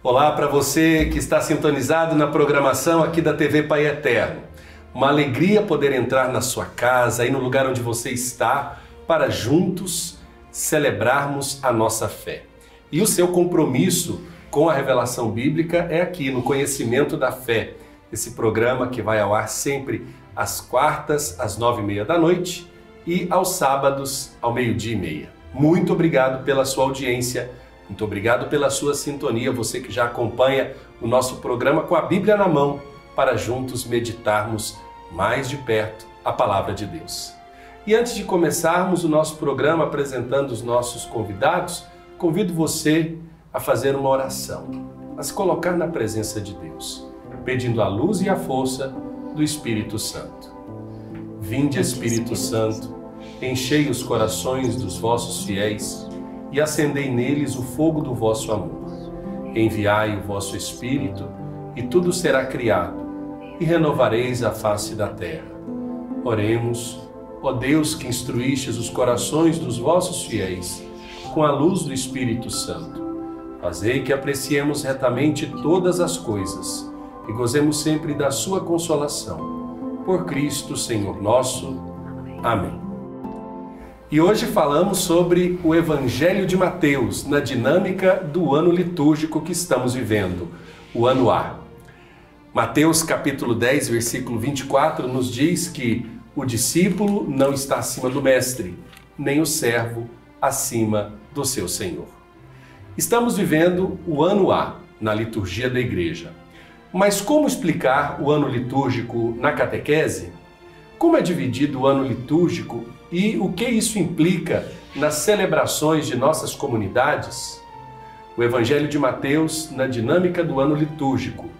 Olá para você que está sintonizado na programação aqui da TV Pai Eterno. Uma alegria poder entrar na sua casa, aí no lugar onde você está, para juntos celebrarmos a nossa fé. E o seu compromisso com a revelação bíblica é aqui no Conhecimento da Fé, esse programa que vai ao ar sempre às quartas, às 9h30 da noite e aos sábados, ao 12h30. Muito obrigado pela sua audiência, muito obrigado pela sua sintonia, você que já acompanha o nosso programa com a Bíblia na mão, para juntos meditarmos mais de perto a Palavra de Deus. E antes de começarmos o nosso programa apresentando os nossos convidados, convido você a fazer uma oração, a se colocar na presença de Deus, pedindo a luz e a força do Espírito Santo. Vinde, Espírito Santo, enchei os corações dos vossos fiéis e acendei neles o fogo do vosso amor. Enviai o vosso Espírito e tudo será criado e renovareis a face da terra. Oremos, ó Deus que instruístes os corações dos vossos fiéis com a luz do Espírito Santo. Fazei que apreciemos retamente todas as coisas e gozemos sempre da sua consolação. Por Cristo, Senhor nosso. Amém. E hoje falamos sobre o Evangelho de Mateus, na dinâmica do ano litúrgico que estamos vivendo, o ano A. Mateus capítulo 10, versículo 24, nos diz que o discípulo não está acima do mestre, nem o servo acima do seu senhor. Estamos vivendo o ano A, na liturgia da igreja. Mas como explicar o ano litúrgico na catequese? Como é dividido o ano litúrgico e o que isso implica nas celebrações de nossas comunidades? O Evangelho de Mateus na dinâmica do ano litúrgico.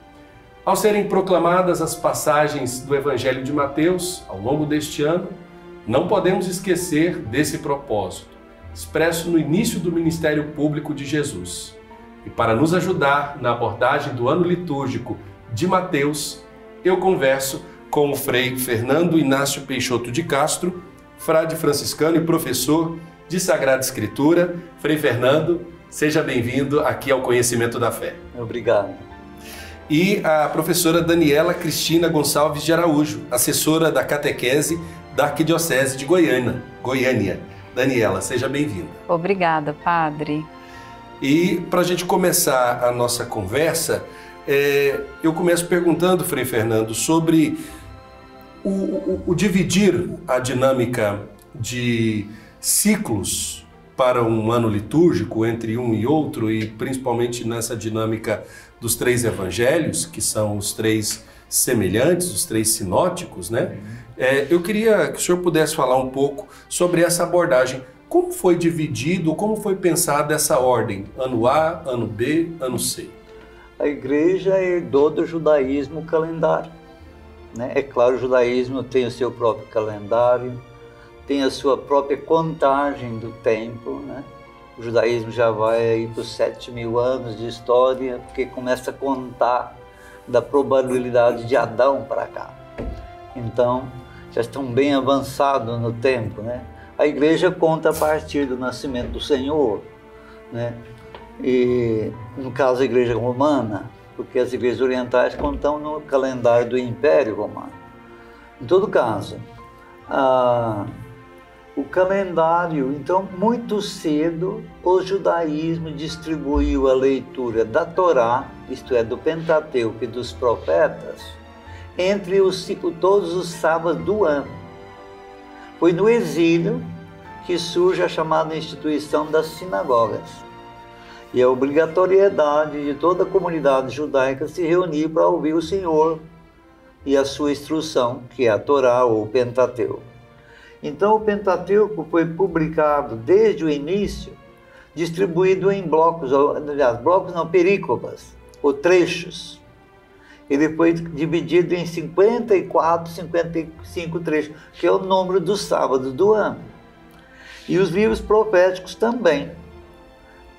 Ao serem proclamadas as passagens do Evangelho de Mateus ao longo deste ano, não podemos esquecer desse propósito, expresso no início do ministério público de Jesus. E para nos ajudar na abordagem do ano litúrgico de Mateus, eu converso com o Frei Fernando Inácio Peixoto de Castro, frade franciscano e professor de Sagrada Escritura. Frei Fernando, seja bem-vindo aqui ao Conhecimento da Fé. Obrigado. E a professora Daniela Cristina Gonçalves de Araújo, assessora da catequese da Arquidiocese de Goiânia. Daniela, seja bem-vinda. Obrigada, padre. E para a gente começar a nossa conversa, eu começo perguntando, Frei Fernando, sobre o dividir a dinâmica de ciclos para um ano litúrgico entre um e outro, e principalmente nessa dinâmica dos três evangelhos, que são os três semelhantes, os três sinóticos, né? Eu queria que o senhor pudesse falar um pouco sobre essa abordagem. Como foi dividido, como foi pensada essa ordem? Ano A, ano B, ano C? A igreja herdou do judaísmo o calendário, né? É claro, o judaísmo tem o seu próprio calendário, tem a sua própria contagem do tempo, né? O judaísmo já vai aí para os 7.000 anos de história, porque começa a contar da probabilidade de Adão para cá. Então, já estão bem avançados no tempo, né? A igreja conta a partir do nascimento do Senhor, né? E, no caso, a igreja romana, porque as igrejas orientais contam no calendário do Império Romano. Em todo caso, o calendário, então, muito cedo, o judaísmo distribuiu a leitura da Torá, isto é, do Pentateuco e dos profetas, entre todos os sábados do ano. Foi no exílio que surge a chamada instituição das sinagogas. E a obrigatoriedade de toda a comunidade judaica se reunir para ouvir o Senhor e a sua instrução, que é a Torá ou o Pentateuco. Então o Pentateuco foi publicado desde o início, distribuído em blocos, aliás, blocos não, perícopes, ou trechos. Ele foi dividido em 54, 55 trechos, que é o número dos sábados do ano. E os livros proféticos também,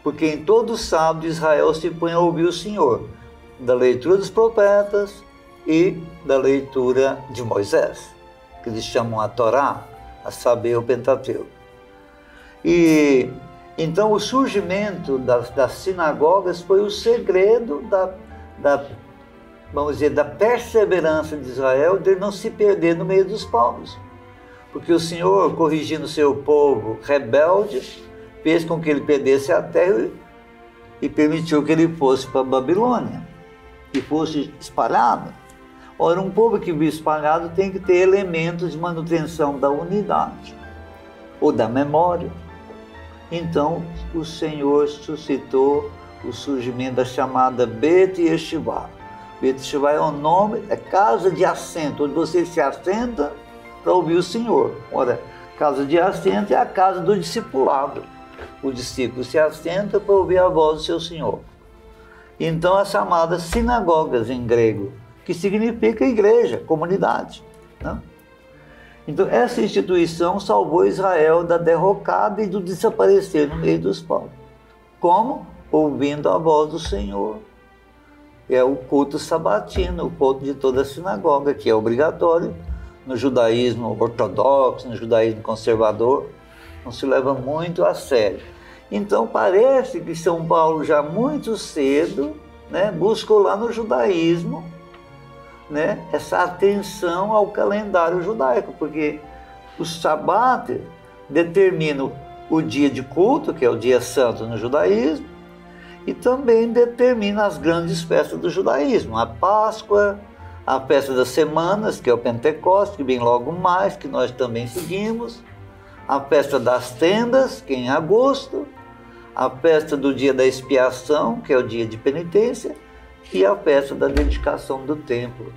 porque em todo sábado Israel se põe a ouvir o Senhor, da leitura dos profetas e da leitura de Moisés, que eles chamam a Torá, a saber, o Pentateuco. E Então, o surgimento das sinagogas foi o segredo vamos dizer, da perseverança de Israel, de não se perder no meio dos povos. Porque o Senhor, corrigindo seu povo rebelde, fez com que ele perdesse a terra e permitiu que ele fosse para a Babilônia, que fosse espalhado. Ora, um povo que vive espalhado tem que ter elementos de manutenção da unidade ou da memória. Então, o Senhor suscitou o surgimento da chamada Bet Yeshivá. Bet Yeshivá é o nome, é casa de assento, onde você se assenta para ouvir o Senhor. Ora, casa de assento é a casa do discipulado. O discípulo se assenta para ouvir a voz do seu Senhor. Então, as chamadas sinagogas em grego, que significa igreja, comunidade, né? Então, essa instituição salvou Israel da derrocada e do desaparecer no meio dos povos. Como? Ouvindo a voz do Senhor. É o culto sabatino, o culto de toda a sinagoga, que é obrigatório no judaísmo ortodoxo, no judaísmo conservador. Não se leva muito a sério. Então, parece que São Paulo, já muito cedo, né, buscou lá no judaísmo, né, essa atenção ao calendário judaico, porque o Shabat determina o dia de culto, que é o dia santo no judaísmo, e também determina as grandes festas do judaísmo, a Páscoa, a festa das semanas, que é o Pentecostes, que vem logo mais, que nós também seguimos, a festa das tendas, que é em agosto, a festa do dia da expiação, que é o dia de penitência, e a festa da dedicação do templo,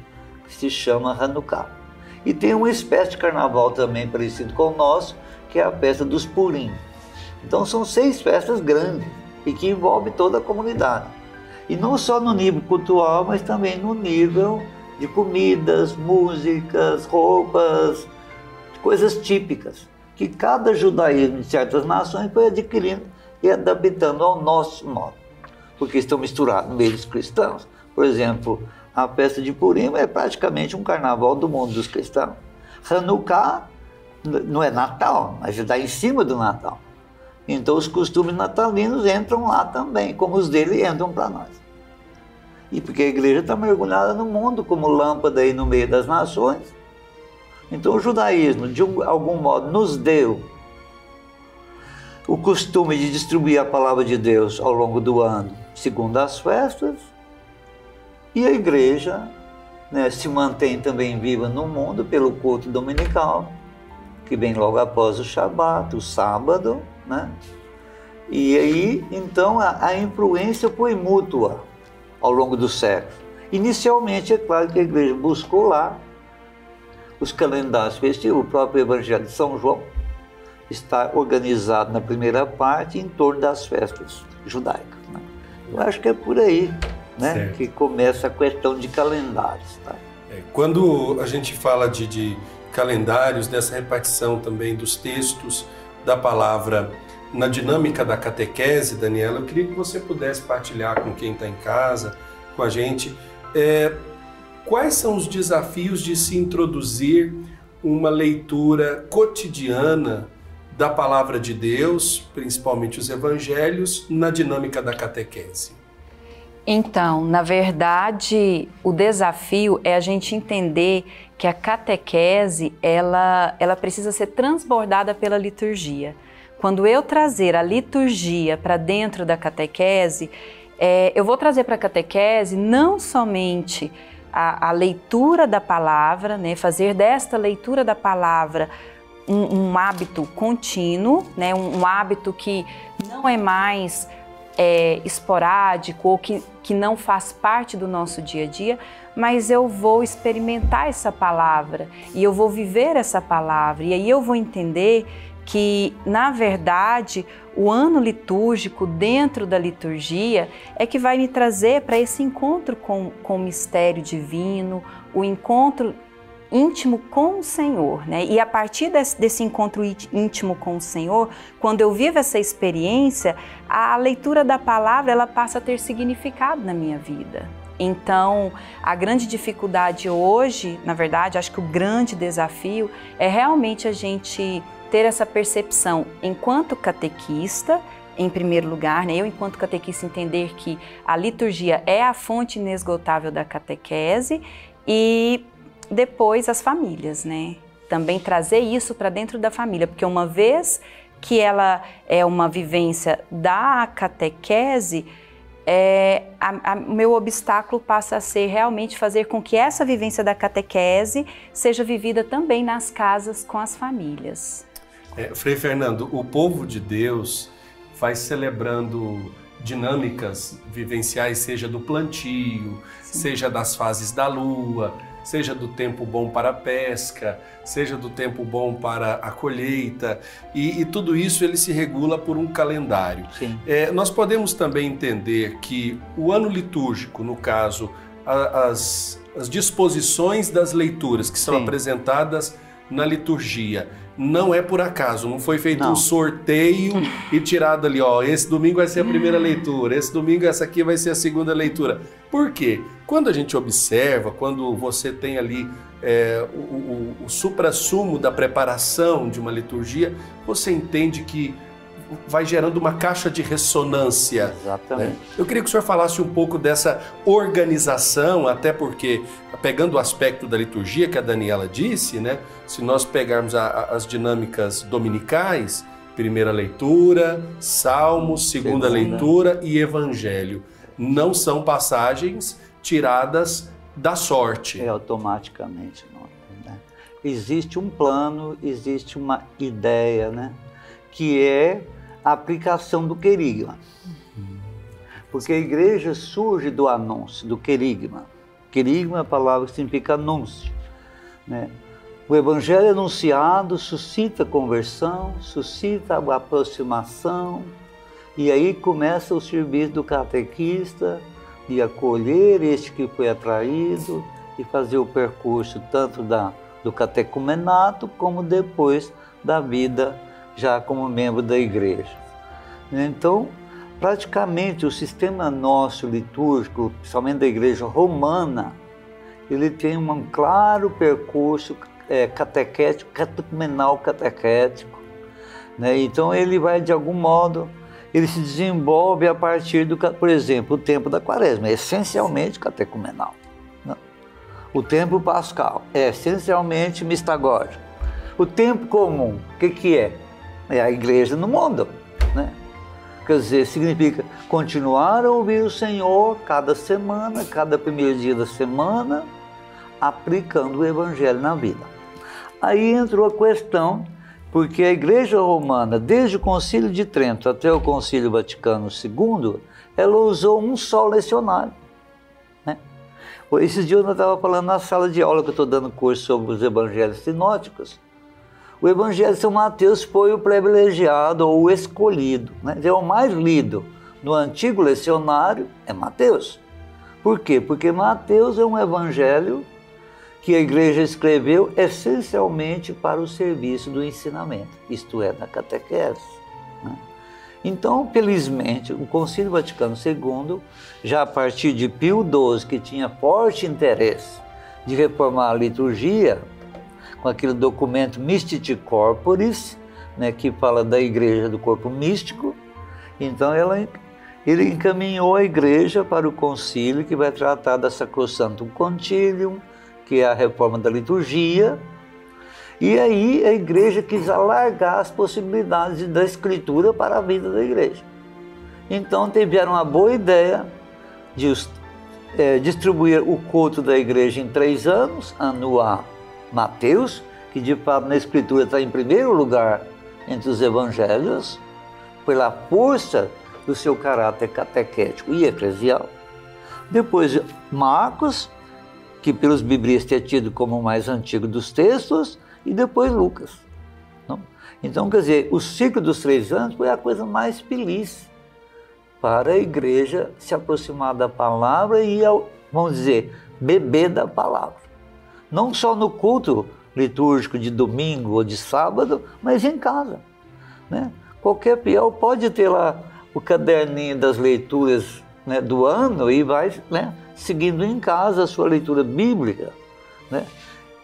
que se chama Hanukkah. E tem uma espécie de carnaval também parecido com o nosso, que é a festa dos Purim. Então são 6 festas grandes e que envolvem toda a comunidade. E não só no nível cultural, mas também no nível de comidas, músicas, roupas, coisas típicas, que cada judaísmo de certas nações foi adquirindo e adaptando ao nosso modo, porque estão misturados no meio dos cristãos. Por exemplo, a festa de Purim é praticamente um carnaval do mundo dos cristãos. Hanukkah não é Natal, mas está em cima do Natal. Então os costumes natalinos entram lá também, como os dele entram para nós. E porque a igreja está mergulhada no mundo como lâmpada aí no meio das nações. Então o judaísmo, de algum modo, nos deu o costume de distribuir a palavra de Deus ao longo do ano, segundo as festas, e a igreja, né, se mantém também viva no mundo pelo culto dominical, que vem logo após o Shabat, o sábado, né? E aí, então, a influência foi mútua ao longo do século. Inicialmente, é claro que a igreja buscou lá os calendários festivos. O próprio Evangelho de São João está organizado na primeira parte em torno das festas judaicas, né? Eu acho que é por aí, né, que começa a questão de calendários. Tá? Quando a gente fala de calendários, dessa repartição também dos textos da palavra na dinâmica da catequese, Daniela, eu queria que você pudesse partilhar com quem está em casa, com a gente, quais são os desafios de se introduzir uma leitura cotidiana da palavra de Deus, principalmente os evangelhos, na dinâmica da catequese? Então, na verdade, o desafio é a gente entender que a catequese, ela precisa ser transbordada pela liturgia. Quando eu trazer a liturgia para dentro da catequese, eu vou trazer para a catequese não somente a leitura da palavra, né, fazer desta leitura da palavra um hábito contínuo, né, um hábito que não é mais esporádico ou que não faz parte do nosso dia a dia, mas eu vou experimentar essa palavra e eu vou viver essa palavra, e aí eu vou entender que, na verdade, o ano litúrgico dentro da liturgia é que vai me trazer para esse encontro com o mistério divino, o encontro íntimo com o Senhor, né? E a partir desse encontro íntimo com o Senhor, quando eu vivo essa experiência, a leitura da palavra, ela passa a ter significado na minha vida. Então, a grande dificuldade hoje, na verdade, acho que o grande desafio é realmente a gente ter essa percepção enquanto catequista, em primeiro lugar, né? Eu, enquanto catequista, entender que a liturgia é a fonte inesgotável da catequese, e depois as famílias, né? Também trazer isso para dentro da família, porque uma vez que ela é uma vivência da catequese, o meu obstáculo passa a ser realmente fazer com que essa vivência da catequese seja vivida também nas casas com as famílias. Frei Fernando, o povo de Deus vai celebrando dinâmicas vivenciais, seja do plantio, seja das fases da lua, seja do tempo bom para a pesca, seja do tempo bom para a colheita, e tudo isso ele se regula por um calendário. Nós podemos também entender que o ano litúrgico, no caso, as disposições das leituras que são apresentadas na liturgia, não é por acaso, não foi feito um sorteio e tirado ali, ó, esse domingo vai ser a primeira leitura, esse domingo essa aqui vai ser a segunda leitura. Por quê? Quando a gente observa, quando você tem ali o suprassumo da preparação de uma liturgia, você entende que vai gerando uma caixa de ressonância. Exatamente. Né? Eu queria que o senhor falasse um pouco dessa organização, até porque, pegando o aspecto da liturgia que a Daniela disse, né? Se nós pegarmos as dinâmicas dominicais, primeira leitura, salmos, segunda leitura e evangelho, não são passagens tiradas da sorte. Automaticamente. Não, né? Existe um plano, existe uma ideia, né? Que é a aplicação do querigma. Porque a igreja surge do anúncio, do querigma. Querigma é a palavra que significa anúncio, né? O evangelho anunciado suscita conversão, suscita a aproximação, e aí começa o serviço do catequista de acolher este que foi atraído e fazer o percurso tanto do catecumenato como depois da vida já como membro da igreja. Então, praticamente o sistema nosso litúrgico, principalmente da igreja romana, ele tem um claro percurso catequético, catecumenal catequético, né? Então ele vai, de algum modo, ele se desenvolve a partir do, por exemplo, o tempo da quaresma, é essencialmente catecumenal, né? O tempo pascal é essencialmente mistagógico. O tempo comum, o que é? É a igreja no mundo, né? Quer dizer, significa continuar a ouvir o Senhor cada semana, cada primeiro dia da semana, aplicando o evangelho na vida. Aí entrou a questão, porque a igreja romana, desde o Concílio de Trento até o Concílio Vaticano II, ela usou um só lecionário, né? Esses dias eu estava falando na sala de aula que eu estou dando curso sobre os evangelhos sinóticos. O Evangelho de São Mateus foi o privilegiado ou o escolhido, né? É o mais lido no antigo lecionário, é Mateus. Por quê? Porque Mateus é um evangelho que a igreja escreveu essencialmente para o serviço do ensinamento, isto é, da catequese, né? Então, felizmente, o Concílio Vaticano II, já a partir de Pio XII, que tinha forte interesse de reformar a liturgia, com aquele documento Mystici Corporis, né, que fala da igreja do corpo místico, então ele encaminhou a igreja para o concílio que vai tratar da Sacrosanctum Concilium, que é a reforma da liturgia, e aí a igreja quis alargar as possibilidades da escritura para a vida da igreja. Então tiveram uma boa ideia de distribuir o culto da igreja em 3 anos, ano A, Mateus, que de fato na escritura está em primeiro lugar entre os evangelhos, pela força do seu caráter catequético e eclesial. Depois Marcos, que pelos biblistas é tido como o mais antigo dos textos, e depois Lucas. Não? Então, quer dizer, o ciclo dos 3 anos foi a coisa mais feliz para a igreja se aproximar da palavra e, vamos dizer, beber da palavra. Não só no culto litúrgico de domingo ou de sábado, mas em casa, né? Qualquer fiel pode ter lá o caderninho das leituras, né, do ano e vai, né, seguindo em casa a sua leitura bíblica, né?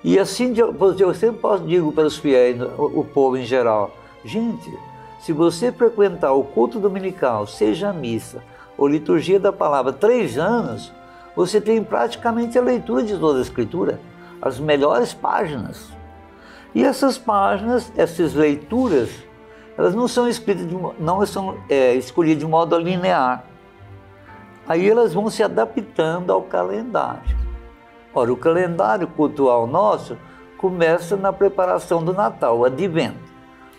E assim, eu sempre digo para os fiéis, o povo em geral, gente, Se você frequentar o culto dominical, seja a missa ou liturgia da palavra 3 anos, você tem praticamente a leitura de toda a Escritura, as melhores páginas. E essas páginas, essas leituras, elas não são escritas, escolhidas de modo linear. Aí elas vão se adaptando ao calendário. Ora, o calendário cultural nosso começa na preparação do Natal, o Advento,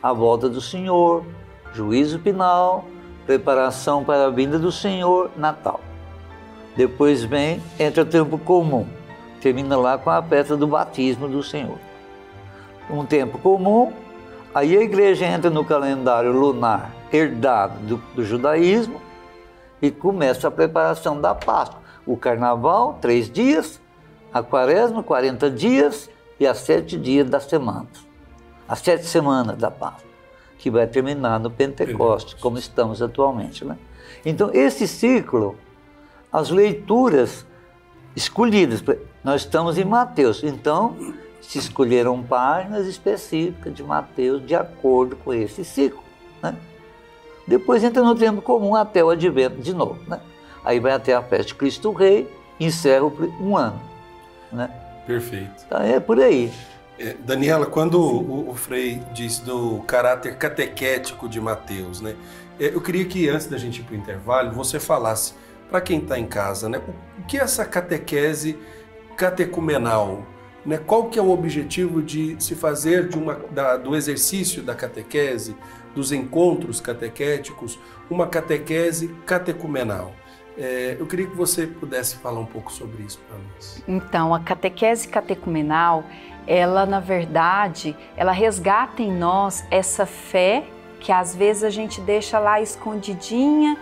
a volta do Senhor, juízo final, preparação para a vinda do Senhor, Natal. Depois entra o tempo comum, termina lá com a festa do batismo do Senhor. Um tempo comum, aí a igreja entra no calendário lunar herdado do judaísmo e começa a preparação da Páscoa. O Carnaval, 3 dias, a Quaresma, 40 dias e as 7 dias da semana. As 7 semanas da Páscoa, que vai terminar no Pentecostes, como estamos atualmente, né? Então, esse ciclo, as leituras escolhidas, nós estamos em Mateus, então se escolheram páginas específicas de Mateus de acordo com esse ciclo, né? Depois entra no tempo comum até o Advento de novo, né? Aí vai até a festa de Cristo Rei, encerra um ano, né? Perfeito. Então é por aí. Daniela, quando o Frei diz do caráter catequético de Mateus, né? Eu queria que antes da gente ir para o intervalo, você falasse para quem está em casa, né? O que é essa catequese catecumenal? Né? Qual que é o objetivo de se fazer do exercício da catequese, dos encontros catequéticos, uma catequese catecumenal? Eu queria que você pudesse falar um pouco sobre isso para nós. Então, a catequese catecumenal, ela, na verdade, ela resgata em nós essa fé que às vezes a gente deixa lá escondidinha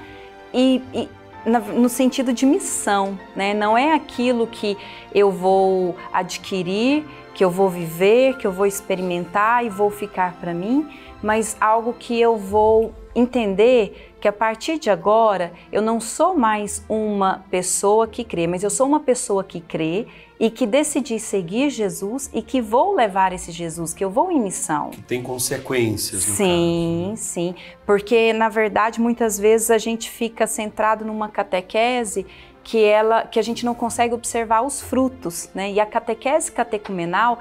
no sentido de missão, né? Não é aquilo que eu vou adquirir, que eu vou viver, que eu vou experimentar e vou ficar para mim, mas algo que eu vou entender que a partir de agora eu não sou mais uma pessoa que crê, mas eu sou uma pessoa que crê e que decidi seguir Jesus e que vou levar esse Jesus, que eu vou em missão. Que tem consequências, no Sim, caso. Sim. Porque, na verdade, muitas vezes a gente fica centrado numa catequese que a gente não consegue observar os frutos, né? E a catequese catecumenal,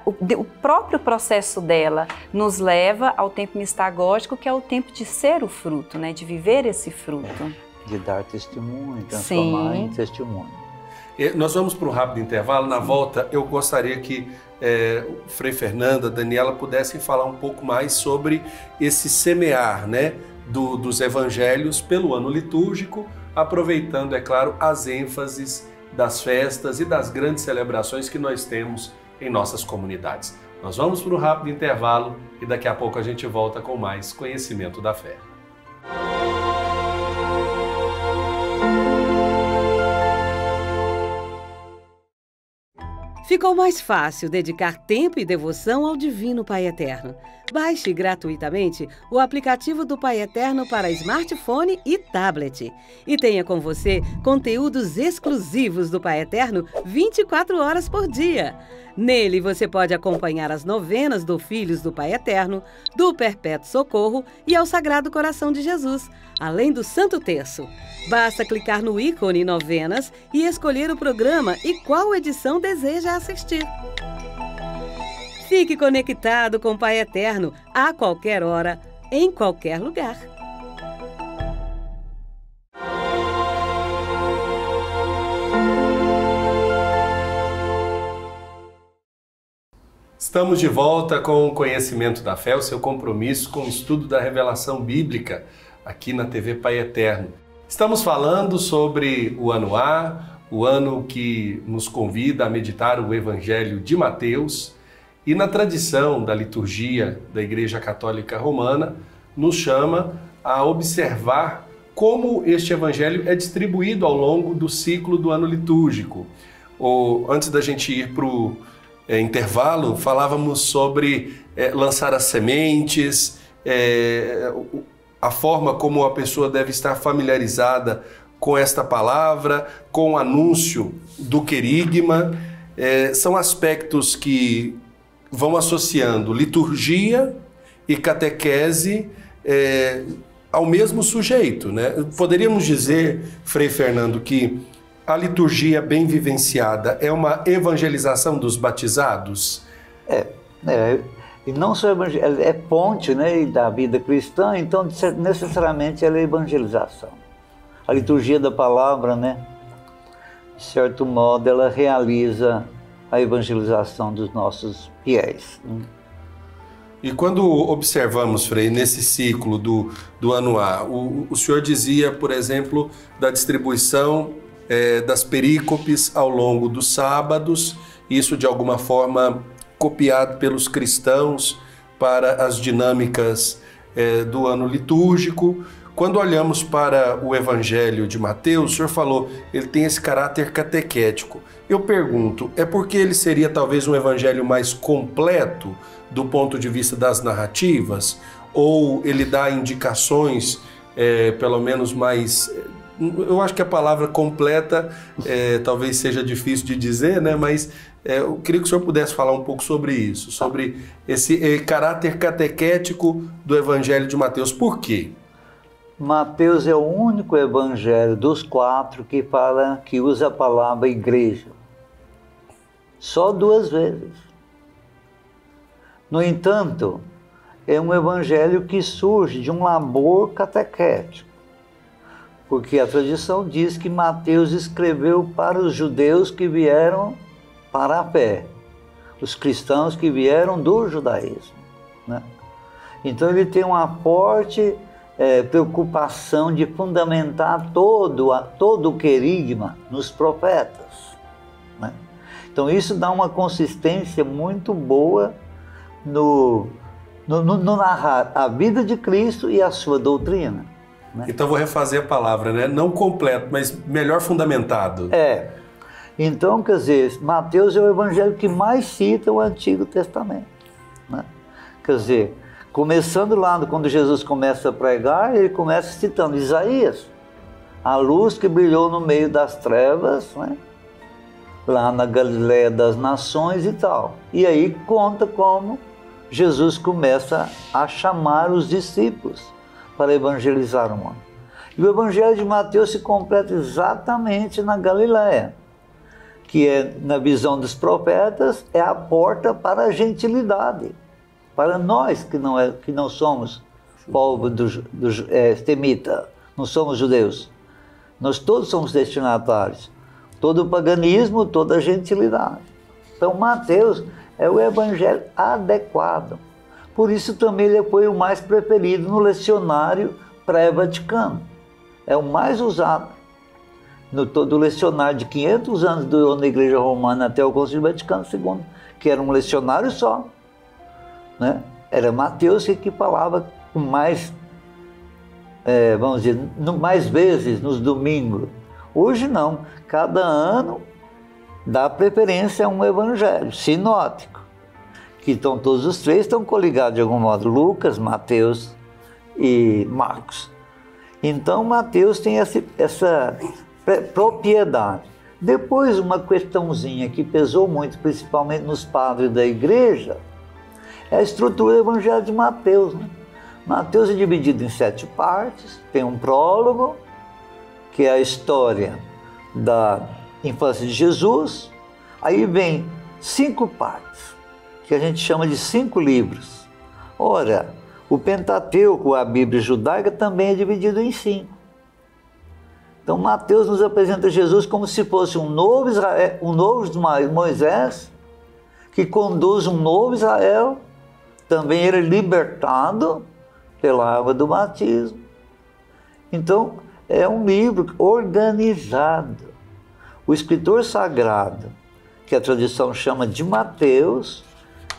o próprio processo dela nos leva ao tempo mistagógico, que é o tempo de ser o fruto, né? De viver esse fruto. De dar testemunho, transformar em testemunho. Nós vamos para um rápido intervalo. Na volta, eu gostaria que o Frei Fernando, a Daniela, pudessem falar um pouco mais sobre esse semear, né, dos evangelhos pelo ano litúrgico, aproveitando, é claro, as ênfases das festas e das grandes celebrações que nós temos em nossas comunidades. Nós vamos para um rápido intervalo e daqui a pouco a gente volta com mais conhecimento da fé. Ficou mais fácil dedicar tempo e devoção ao Divino Pai Eterno. Baixe gratuitamente o aplicativo do Pai Eterno para smartphone e tablet. E tenha com você conteúdos exclusivos do Pai Eterno 24 horas por dia. Nele você pode acompanhar as novenas do Filhos do Pai Eterno, do Perpétuo Socorro e ao Sagrado Coração de Jesus, além do Santo Terço. Basta clicar no ícone Novenas e escolher o programa e qual edição deseja assistir. Fique conectado com o Pai Eterno a qualquer hora, em qualquer lugar. Estamos de volta com o Conhecimento da Fé, o seu compromisso com o estudo da revelação bíblica aqui na TV Pai Eterno. Estamos falando sobre o ano A, o ano que nos convida a meditar o Evangelho de Mateus, e na tradição da liturgia da Igreja Católica Romana, nos chama a observar como este Evangelho é distribuído ao longo do ciclo do ano litúrgico. Antes da gente ir para o intervalo, falávamos sobre lançar as sementes, a forma como a pessoa deve estar familiarizada com esta palavra, com o anúncio do querigma. São aspectos que vão associando liturgia e catequese ao mesmo sujeito, né? Poderíamos dizer, Frei Fernando, que a liturgia bem vivenciada é uma evangelização dos batizados? E não só é ponte, né, da vida cristã, então necessariamente ela é evangelização. A liturgia da palavra, né, de certo modo, ela realiza a evangelização dos nossos fiéis. E quando observamos, Frei, nesse ciclo do ano A, o senhor dizia, por exemplo, da distribuição das perícopes ao longo dos sábados, isso de alguma forma copiado pelos cristãos para as dinâmicas do ano litúrgico. Quando olhamos para o Evangelho de Mateus, o senhor falou, ele tem esse caráter catequético. Eu pergunto, é porque ele seria talvez um evangelho mais completo do ponto de vista das narrativas? Ou ele dá indicações, pelo menos mais... Eu acho que a palavra completa talvez seja difícil de dizer, né? Mas eu queria que o senhor pudesse falar um pouco sobre isso, sobre esse caráter catequético do Evangelho de Mateus. Por quê? Mateus é o único evangelho dos 4 que usa a palavra igreja. Só 2 vezes. No entanto, é um evangelho que surge de um labor catequético. Porque a tradição diz que Mateus escreveu para os judeus que vieram para a fé, os cristãos que vieram do judaísmo, né? Então ele tem uma forte preocupação de fundamentar todo o querigma nos profetas, né? Então isso dá uma consistência muito boa no narrar a vida de Cristo e a sua doutrina, né? Então vou refazer a palavra, né? Não completo, mas melhor fundamentado. Então, quer dizer, Mateus é o evangelho que mais cita o Antigo Testamento, né? Quer dizer, começando lá, quando Jesus começa a pregar, ele começa citando Isaías, a luz que brilhou no meio das trevas, né? Lá na Galileia das Nações e tal. E aí conta como Jesus começa a chamar os discípulos para evangelizar o mundo. E o evangelho de Mateus se completa exatamente na Galileia, que na visão dos profetas, é a porta para a gentilidade, para nós que não somos povo semita, não somos judeus. Nós todos somos destinatários, todo o paganismo, toda a gentilidade. Então Mateus é o evangelho adequado. Por isso também ele foi o mais preferido no lecionário pré-vaticano. É o mais usado. No todo o lecionário de 500 anos na Igreja Romana até o Concílio Vaticano II, que era um lecionário só, né? Era Mateus que falava com mais, vamos dizer, mais vezes nos domingos. Hoje não, cada ano dá preferência a um evangelho sinótico, que todos os 3 estão coligados de algum modo, Lucas, Mateus e Marcos. Então Mateus tem essa propriedade. Depois, uma questãozinha que pesou muito, principalmente nos padres da igreja, é a estrutura do Evangelho de Mateus, né? Mateus é dividido em 7 partes, tem um prólogo, que é a história da infância de Jesus, aí vem 5 partes, que a gente chama de 5 livros. Ora, o Pentateuco, a Bíblia judaica, também é dividido em 5. Então Mateus nos apresenta Jesus como se fosse um novo Israel, um novo Moisés, que conduz um novo Israel, também ele é libertado pela água do batismo. Então é um livro organizado. O escritor sagrado, que a tradição chama de Mateus,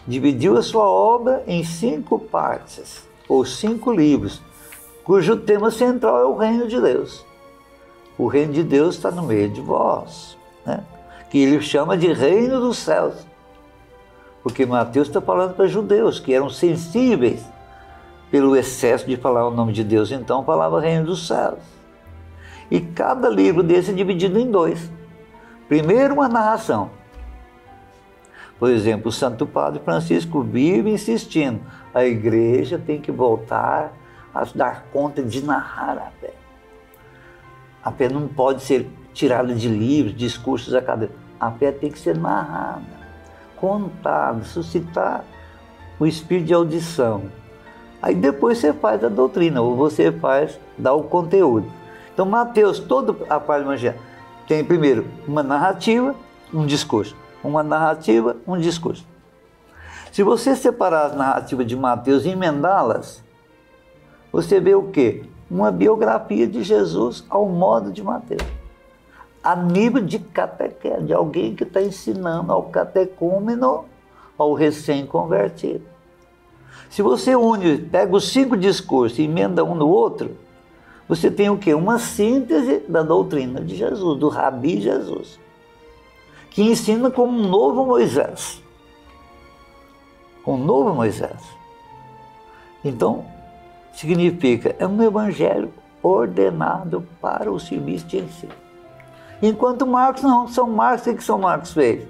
dividiu a sua obra em 5 partes, ou 5 livros, cujo tema central é o reino de Deus. O reino de Deus está no meio de vós, né? Que ele chama de reino dos céus. Porque Mateus está falando para judeus que eram sensíveis pelo excesso de falar o nome de Deus, então falava reino dos céus. E cada livro desse é dividido em 2. Primeiro, uma narração. Por exemplo, o Santo Padre Francisco vive insistindo, a igreja tem que voltar a dar conta de narrar a fé. A fé não pode ser tirada de livros, discursos acadêmicos. A fé tem que ser narrada, contada, suscitar o espírito de audição. Aí depois você faz a doutrina, ou você dá o conteúdo. Então Mateus, toda a parte do Evangelho, tem primeiro uma narrativa, um discurso. Uma narrativa, um discurso. Se você separar as narrativas de Mateus e emendá-las, você vê o quê? Uma biografia de Jesus ao modo de Mateus. A nível de catequese, de alguém que está ensinando ao catecúmeno, ao recém-convertido. Se você pega os 5 discursos e emenda um no outro, você tem o quê? Uma síntese da doutrina de Jesus, do Rabi Jesus, que ensina como um novo Moisés. Um novo Moisés. Então, significa, é um evangelho ordenado para o serviço de ensino. Enquanto Marcos não, São Marcos, o que São Marcos fez?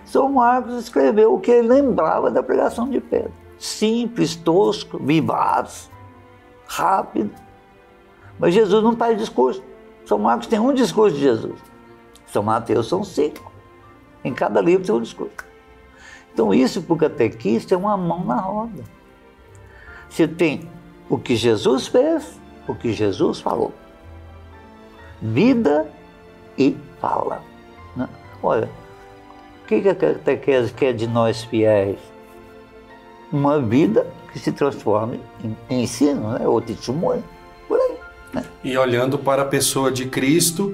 São Marcos escreveu o que ele lembrava da pregação de Pedro. Simples, tosco, vivaz, rápido. Mas Jesus não faz discurso. São Marcos tem um discurso de Jesus. São Mateus são 5. Em cada livro tem um discurso. Então isso para o catequista é uma mão na roda. Você tem o que Jesus fez, o que Jesus falou. Vida e fala. Né? Olha, o que a catequese quer de nós fiéis? Uma vida que se transforme em ensino, né? Ou testemunho, por aí. Né? E olhando para a pessoa de Cristo,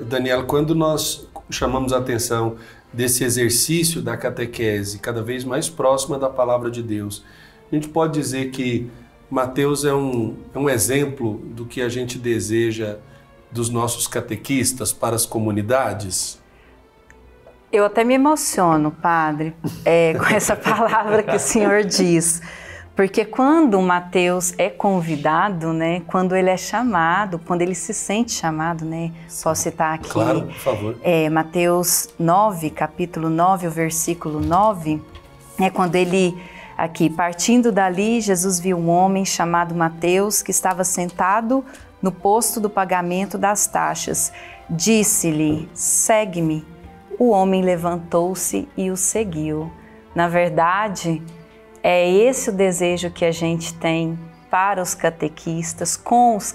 Daniel, quando nós chamamos a atenção desse exercício da catequese cada vez mais próxima da palavra de Deus, a gente pode dizer que Mateus é um exemplo do que a gente deseja dos nossos catequistas para as comunidades? Eu até me emociono, padre, com essa palavra que o senhor diz, porque quando Mateus é convidado, né, quando ele é chamado, quando ele se sente chamado, né, posso citar aqui, claro, por favor. Mateus 9, capítulo 9, o versículo 9, quando ele, aqui, partindo dali, Jesus viu um homem chamado Mateus, que estava sentado no posto do pagamento das taxas. Disse-lhe, segue-me. O homem levantou-se e o seguiu. Na verdade, é esse o desejo que a gente tem para os catequistas, com os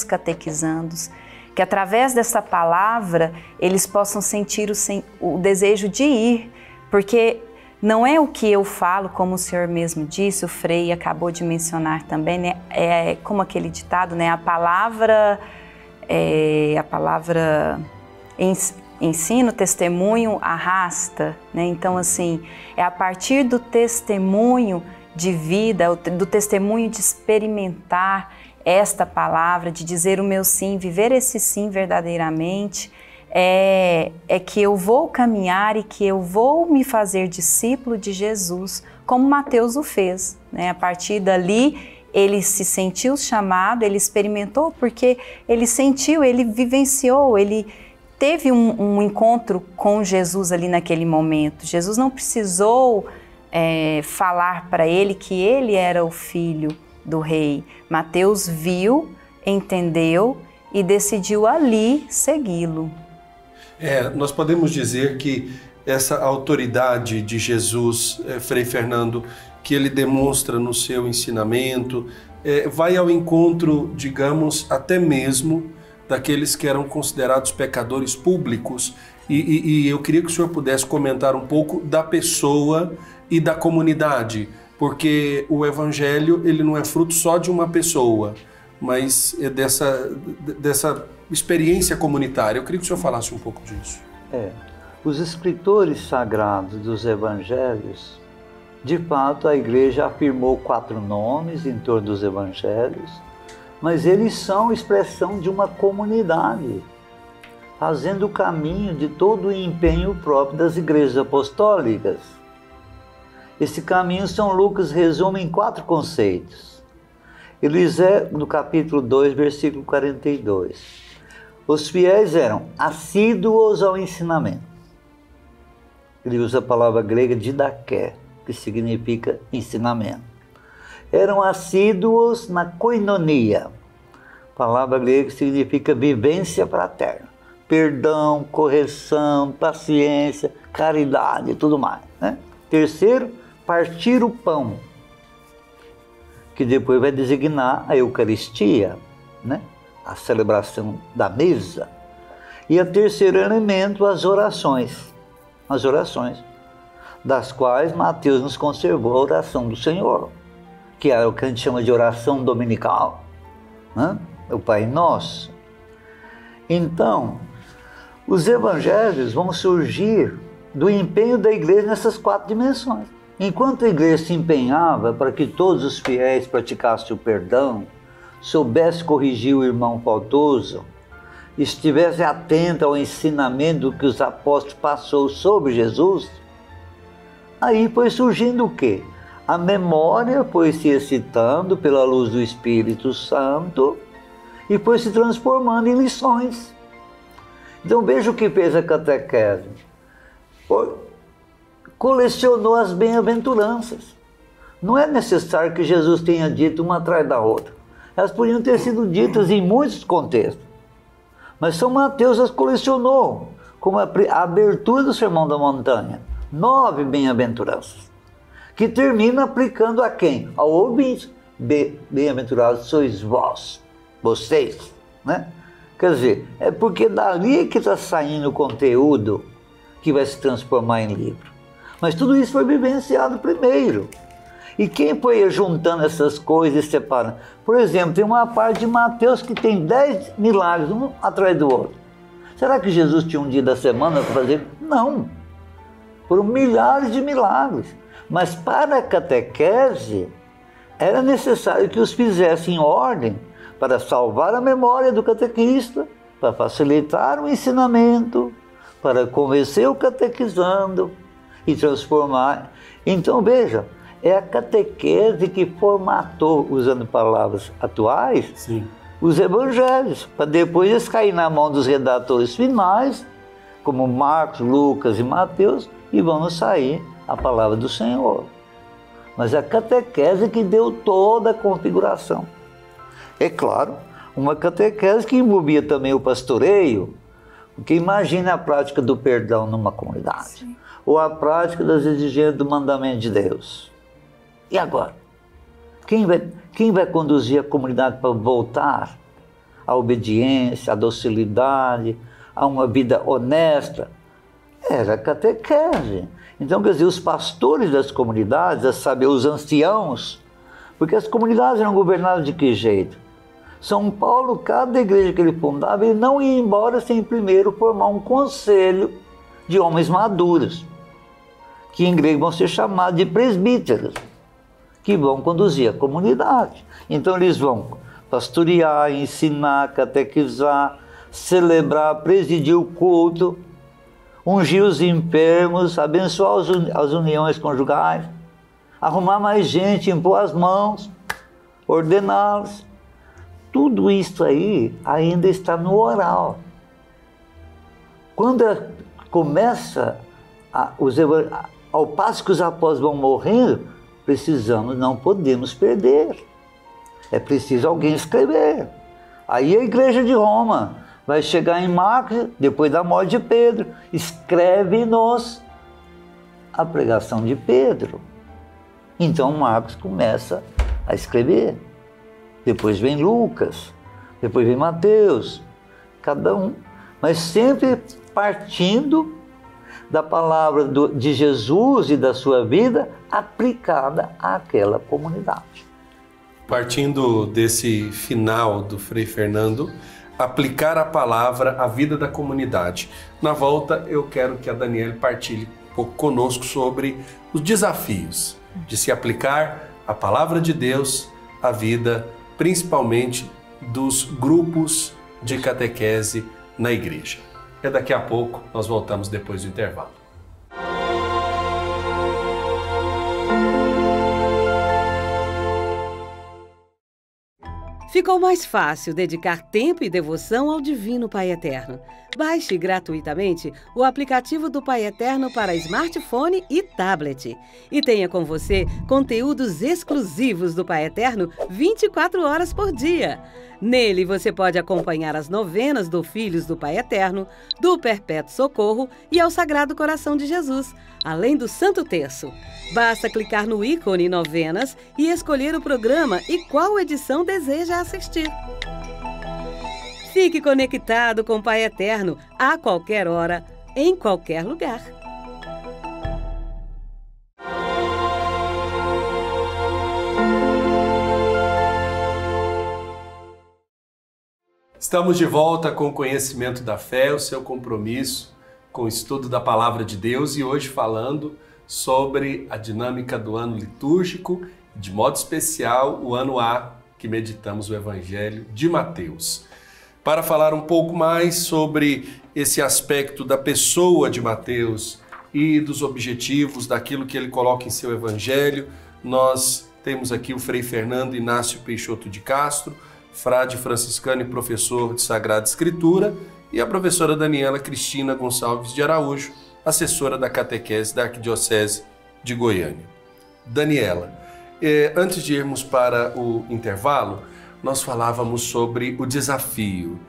catequizandos, que através dessa palavra eles possam sentir o desejo de ir, porque não é o que eu falo, como o senhor mesmo disse, o Frei acabou de mencionar também, né? É como aquele ditado, né? A palavra ensino, testemunho arrasta, né? Então, assim, é a partir do testemunho de vida, do testemunho de experimentar esta palavra, de dizer o meu sim, viver esse sim verdadeiramente, é que eu vou caminhar e que eu vou me fazer discípulo de Jesus, como Mateus o fez, né? A partir dali, ele se sentiu chamado, ele experimentou, porque ele sentiu, ele vivenciou, ele teve um encontro com Jesus ali naquele momento. Jesus não precisou falar para ele que ele era o filho do rei. Mateus viu, entendeu e decidiu ali segui-lo. Nós podemos dizer que essa autoridade de Jesus, Frei Fernando, que ele demonstra no seu ensinamento, vai ao encontro, digamos, até mesmo daqueles que eram considerados pecadores públicos. E eu queria que o senhor pudesse comentar um pouco da pessoa e da comunidade, porque o Evangelho ele não é fruto só de uma pessoa, mas é dessa experiência comunitária. Eu queria que o senhor falasse um pouco disso. Os escritores sagrados dos Evangelhos, de fato a Igreja afirmou 4 nomes em torno dos Evangelhos, mas eles são expressão de uma comunidade, fazendo o caminho de todo o empenho próprio das igrejas apostólicas. Esse caminho São Lucas resume em 4 conceitos. Eles no capítulo 2, versículo 42. Os fiéis eram assíduos ao ensinamento. Ele usa a palavra grega didaké, que significa ensinamento. Eram assíduos na koinonia, palavra grega que significa vivência fraterna. Perdão, correção, paciência, caridade e tudo mais, né? Terceiro, partir o pão, que depois vai designar a Eucaristia, né? A celebração da mesa. E o terceiro elemento, as orações, das quais Mateus nos conservou a oração do Senhor, que é o que a gente chama de oração dominical, né? O Pai Nosso. Então, os evangelhos vão surgir do empenho da igreja nessas 4 dimensões. Enquanto a igreja se empenhava para que todos os fiéis praticassem o perdão, soubesse corrigir o irmão faltoso, estivesse atento ao ensinamento que os apóstolos passou sobre Jesus, aí foi surgindo o quê? A memória foi se excitando pela luz do Espírito Santo e foi se transformando em lições. Então veja o que fez a catequese. Colecionou as bem-aventuranças. Não é necessário que Jesus tenha dito uma atrás da outra. Elas podiam ter sido ditas em muitos contextos. Mas São Mateus as colecionou, como a abertura do Sermão da Montanha. 9 bem-aventuranças, que termina aplicando a quem? Ao ouvinte. Bem-aventurados sois vós, vocês, né? Quer dizer, é porque dali que está saindo o conteúdo que vai se transformar em livro. Mas tudo isso foi vivenciado primeiro. E quem foi juntando essas coisas e separando? Por exemplo, tem uma parte de Mateus que tem 10 milagres, um atrás do outro. Será que Jesus tinha um dia da semana para fazer? Não. Foram milhares de milagres. Mas para a catequese, era necessário que os fizesse em ordem para salvar a memória do catequista, para facilitar o ensinamento, para convencer o catequizando e transformar. Então, veja, é a catequese que formatou, usando palavras atuais, Sim, os evangelhos, para depois eles caírem na mão dos redatores finais, como Marcos, Lucas e Mateus, e vão nos sair a palavra do Senhor. Mas a catequese que deu toda a configuração. É claro, uma catequese que envolvia também o pastoreio, porque imagine a prática do perdão numa comunidade. Sim. Ou a prática das exigências do mandamento de Deus. E agora? Quem vai conduzir a comunidade para voltar à obediência, à docilidade, a uma vida honesta? Era a catequese. Então, quer dizer, os pastores das comunidades, a saber, os anciãos, porque as comunidades eram governadas de que jeito? São Paulo, cada igreja que ele fundava, ele não ia embora sem primeiro formar um conselho de homens maduros, que em grego vão ser chamados de presbíteros, que vão conduzir a comunidade. Então eles vão pastorear, ensinar, catequizar, celebrar, presidir o culto, ungir os enfermos, abençoar as uniões conjugais, arrumar mais gente, impor as mãos, ordená-los. Tudo isso aí ainda está no oral. Quando começa, ao passo que os apóstolos vão morrendo, não podemos perder. É preciso alguém escrever. Aí a igreja de Roma vai chegar em Marcos, depois da morte de Pedro, escreve-nos a pregação de Pedro. Então Marcos começa a escrever. Depois vem Lucas, depois vem Mateus, cada um. Mas sempre partindo da palavra de Jesus e da sua vida aplicada àquela comunidade. Partindo desse final do Frei Fernando, aplicar a palavra à vida da comunidade. Na volta, eu quero que a Daniele partilhe um pouco conosco sobre os desafios de se aplicar a palavra de Deus à vida, principalmente dos grupos de catequese na igreja. É daqui a pouco, nós voltamos depois do intervalo. Ficou mais fácil dedicar tempo e devoção ao Divino Pai Eterno. Baixe gratuitamente o aplicativo do Pai Eterno para smartphone e tablet. E tenha com você conteúdos exclusivos do Pai Eterno 24 horas por dia. Nele você pode acompanhar as novenas do Filhos do Pai Eterno, do Perpétuo Socorro e ao Sagrado Coração de Jesus, além do Santo Terço. Basta clicar no ícone Novenas e escolher o programa e qual edição deseja assistir. Fique conectado com o Pai Eterno a qualquer hora, em qualquer lugar. Estamos de volta com o Conhecimento da Fé, o seu compromisso com o estudo da Palavra de Deus, e hoje falando sobre a dinâmica do ano litúrgico, de modo especial o ano A, que meditamos o Evangelho de Mateus. Para falar um pouco mais sobre esse aspecto da pessoa de Mateus e dos objetivos daquilo que ele coloca em seu Evangelho, nós temos aqui o Frei Fernando Inácio Peixoto de Castro, frade franciscano e professor de Sagrada Escritura, e a professora Daniela Cristina Gonçalves de Araújo, assessora da catequese da Arquidiocese de Goiânia. Daniela, antes de irmos para o intervalo, nós falávamos sobre o desafio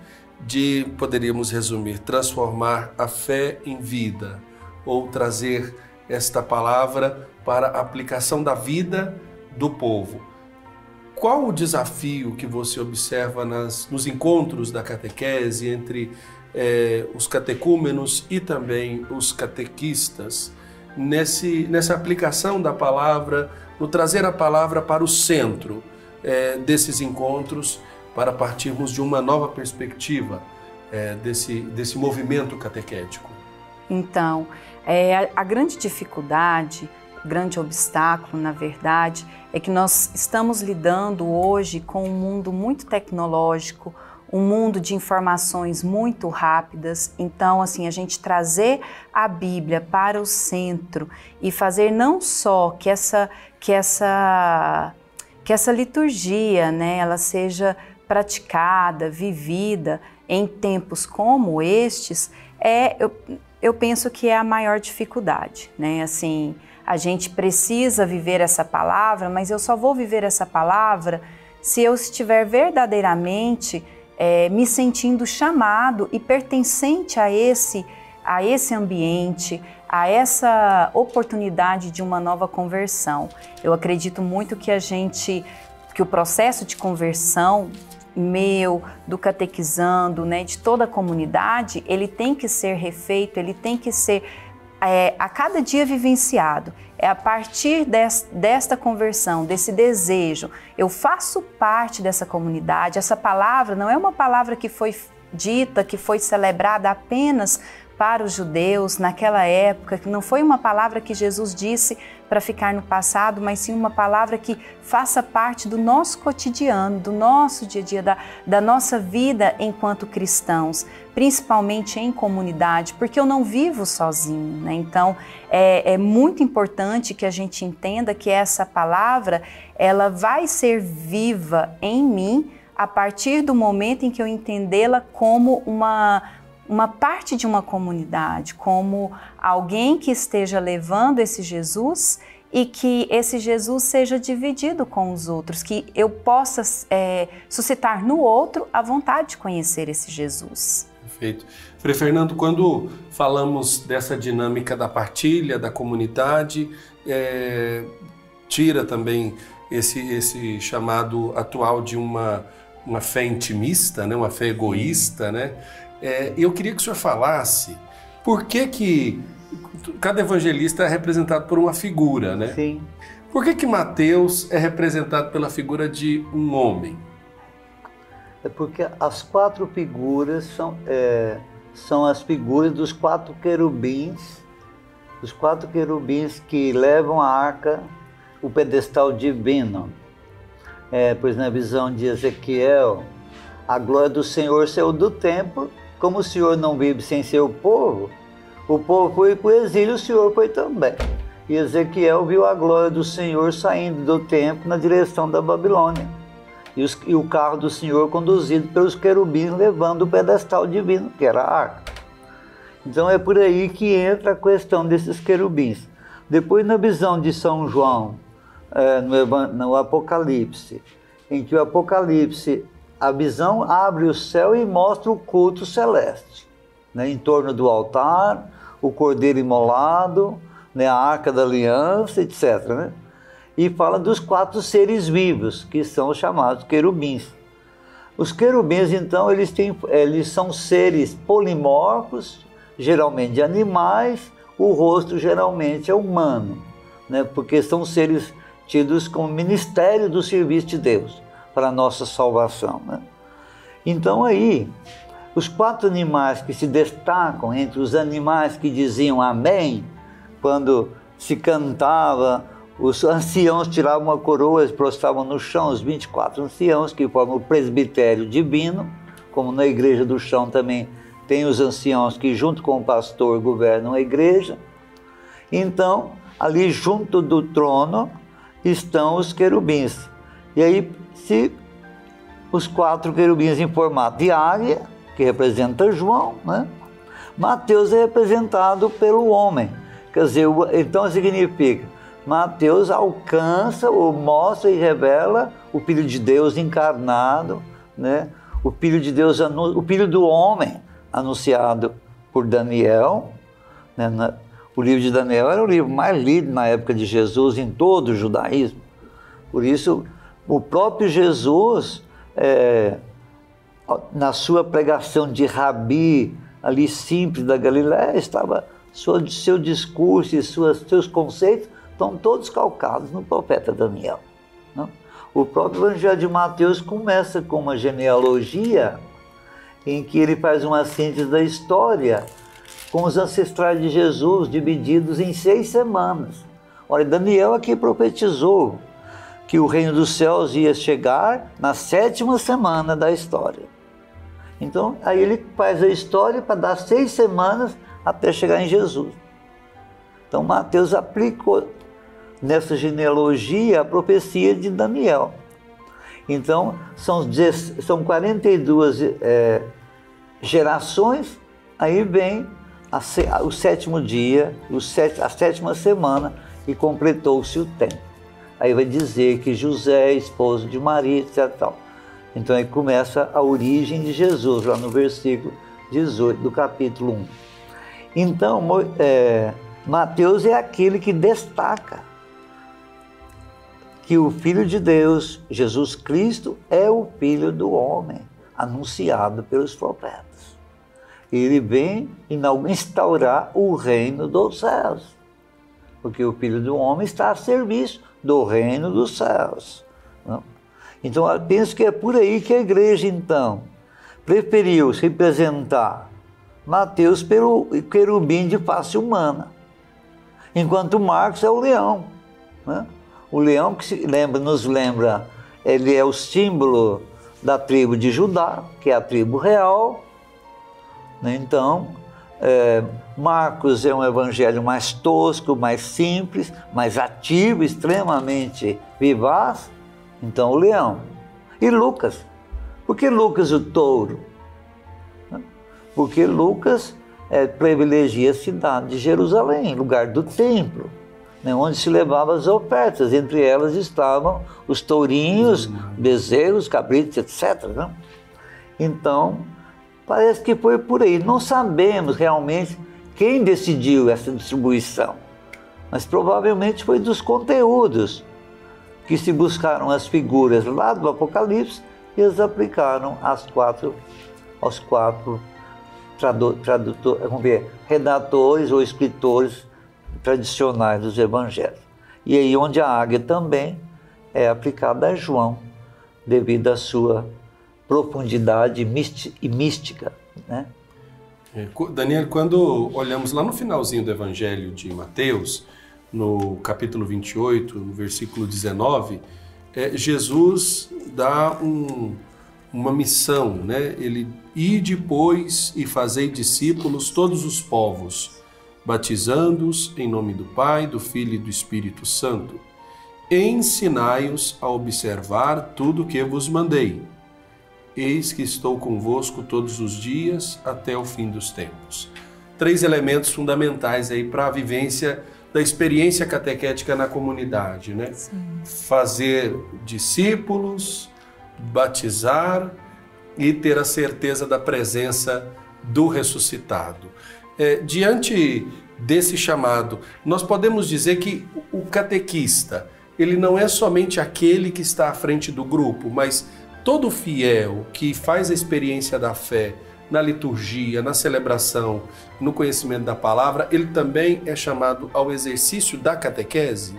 de, poderíamos resumir, transformar a fé em vida, ou trazer esta palavra para a aplicação da vida do povo. Qual o desafio que você observa nos encontros da catequese entre os catecúmenos e também os catequistas, nessa aplicação da palavra, no trazer a palavra para o centro desses encontros, para partirmos de uma nova perspectiva desse movimento catequético? Então, a grande dificuldade, o grande obstáculo, na verdade, é que nós estamos lidando hoje com um mundo muito tecnológico, um mundo de informações muito rápidas. Então, assim, a gente trazer a Bíblia para o centro e fazer não só que essa liturgia, né, ela seja praticada, vivida em tempos como estes, eu penso que é a maior dificuldade, né? Assim, a gente precisa viver essa palavra, mas eu só vou viver essa palavra se eu estiver verdadeiramente me sentindo chamado e pertencente a esse ambiente, a essa oportunidade de uma nova conversão. Eu acredito muito que o processo de conversão meu, do catequizando, né, de toda a comunidade, ele tem que ser refeito, ele tem que ser a cada dia vivenciado. É a partir desta conversão, desse desejo, eu faço parte dessa comunidade. Essa palavra não é uma palavra que foi dita, que foi celebrada apenas para os judeus naquela época, que não foi uma palavra que Jesus disse para ficar no passado, mas sim uma palavra que faça parte do nosso cotidiano, do nosso dia a dia, da nossa vida enquanto cristãos, principalmente em comunidade, porque eu não vivo sozinho, né? Então, é muito importante que a gente entenda que essa palavra, ela vai ser viva em mim a partir do momento em que eu entendê-la como uma parte de uma comunidade, como alguém que esteja levando esse Jesus e que esse Jesus seja dividido com os outros, que eu possa suscitar no outro a vontade de conhecer esse Jesus. Perfeito. Frei Fernando, quando falamos dessa dinâmica da partilha, da comunidade, tira também esse chamado atual de uma fé intimista, né? Uma fé egoísta, né? Eu queria que o senhor falasse por que cada evangelista é representado por uma figura, né? Sim. Por que Mateus é representado pela figura de um homem? É porque as 4 figuras são as figuras dos 4 querubins, que levam a arca, o pedestal divino. Pois na visão de Ezequiel, a glória do Senhor saiu do templo. Como o Senhor não vive sem seu povo, o povo foi para o exílio, o Senhor foi também. E Ezequiel viu a glória do Senhor saindo do templo na direção da Babilônia. e o carro do Senhor conduzido pelos querubins levando o pedestal divino, que era a arca. Então é por aí que entra a questão desses querubins. Depois, na visão de São João, no Apocalipse, em que o Apocalipse, a visão abre o céu e mostra o culto celeste, né, em torno do altar, o cordeiro imolado, né, a arca da aliança, etc., né? E fala dos 4 seres vivos, que são chamados querubins. Os querubins, então, eles são seres polimorfos, geralmente de animais, o rosto geralmente é humano, né? Porque são seres tidos como ministério do serviço de Deus para a nossa salvação, né? Então aí, os 4 animais que se destacam entre os animais que diziam amém, quando se cantava, os anciãos tiravam uma coroa e prostravam no chão, os 24 anciãos que formam o presbitério divino, como na igreja do chão também tem os anciãos que junto com o pastor governam a igreja. Então, ali junto do trono estão os querubins. E aí, se os 4 querubins em formato de águia, que representa João, né? Mateus é representado pelo homem. Quer dizer, então significa, Mateus alcança ou mostra e revela o Filho de Deus encarnado, né? O Filho de Deus, o Filho do homem, anunciado por Daniel, né? O livro de Daniel era o livro mais lido na época de Jesus em todo o judaísmo. Por isso, o próprio Jesus, na sua pregação de rabi, ali simples da Galiléia, seu discurso e seus conceitos estão todos calcados no profeta Daniel, né? O próprio Evangelho de Mateus começa com uma genealogia em que ele faz uma síntese da história com os ancestrais de Jesus, divididos em 6 semanas. Olha, Daniel aqui profetizou que o reino dos céus ia chegar na 7ª semana da história. Então, aí ele faz a história para dar 6 semanas até chegar em Jesus. Então, Mateus aplicou nessa genealogia a profecia de Daniel. Então, são 42 gerações, aí vem o 7º dia, a 7ª semana, e completou-se o tempo. Aí vai dizer que José, esposo de Maria, etc. Tal. Então aí começa a origem de Jesus, lá no versículo 18 do capítulo 1. Então, Mateus é aquele que destaca que o Filho de Deus, Jesus Cristo, é o Filho do homem, anunciado pelos profetas. Ele vem instaurar o reino dos céus, porque o Filho do homem está a serviço do reino dos céus. Não? Então, eu penso que é por aí que a igreja, então, preferiu representar Mateus pelo querubim de face humana, enquanto Marcos é o leão, né? O leão que nos lembra, ele é o símbolo da tribo de Judá, que é a tribo real, né? Então, Marcos é um evangelho mais tosco, mais simples, mais ativo, extremamente vivaz. Então, o leão. E Lucas? Por que Lucas o touro? Porque Lucas privilegia a cidade de Jerusalém, lugar do templo, né, onde se levavam as ofertas. Entre elas estavam os tourinhos, bezerros, cabritos, etc. Né? Então, parece que foi por aí. Não sabemos realmente quem decidiu essa distribuição, mas provavelmente foi dos conteúdos que se buscaram as figuras lá do Apocalipse e as aplicaram aos quatro redatores ou escritores tradicionais dos evangelhos. E aí onde a águia também é aplicada a João, devido à sua profundidade e mística, né? Daniel, quando olhamos lá no finalzinho do Evangelho de Mateus, no capítulo 28, no versículo 19, Jesus dá uma missão, né? Ele: ide, pois, e fazei discípulos todos os povos, batizando-os em nome do Pai, do Filho e do Espírito Santo, ensinai-os a observar tudo o que vos mandei. Eis que estou convosco todos os dias até o fim dos tempos. 3 elementos fundamentais aí para a vivência da experiência catequética na comunidade, né? Sim. Fazer discípulos, batizar e ter a certeza da presença do ressuscitado. Diante desse chamado, nós podemos dizer que o catequista, ele não é somente aquele que está à frente do grupo, mas todo fiel que faz a experiência da fé na liturgia, na celebração, no conhecimento da palavra, ele também é chamado ao exercício da catequese?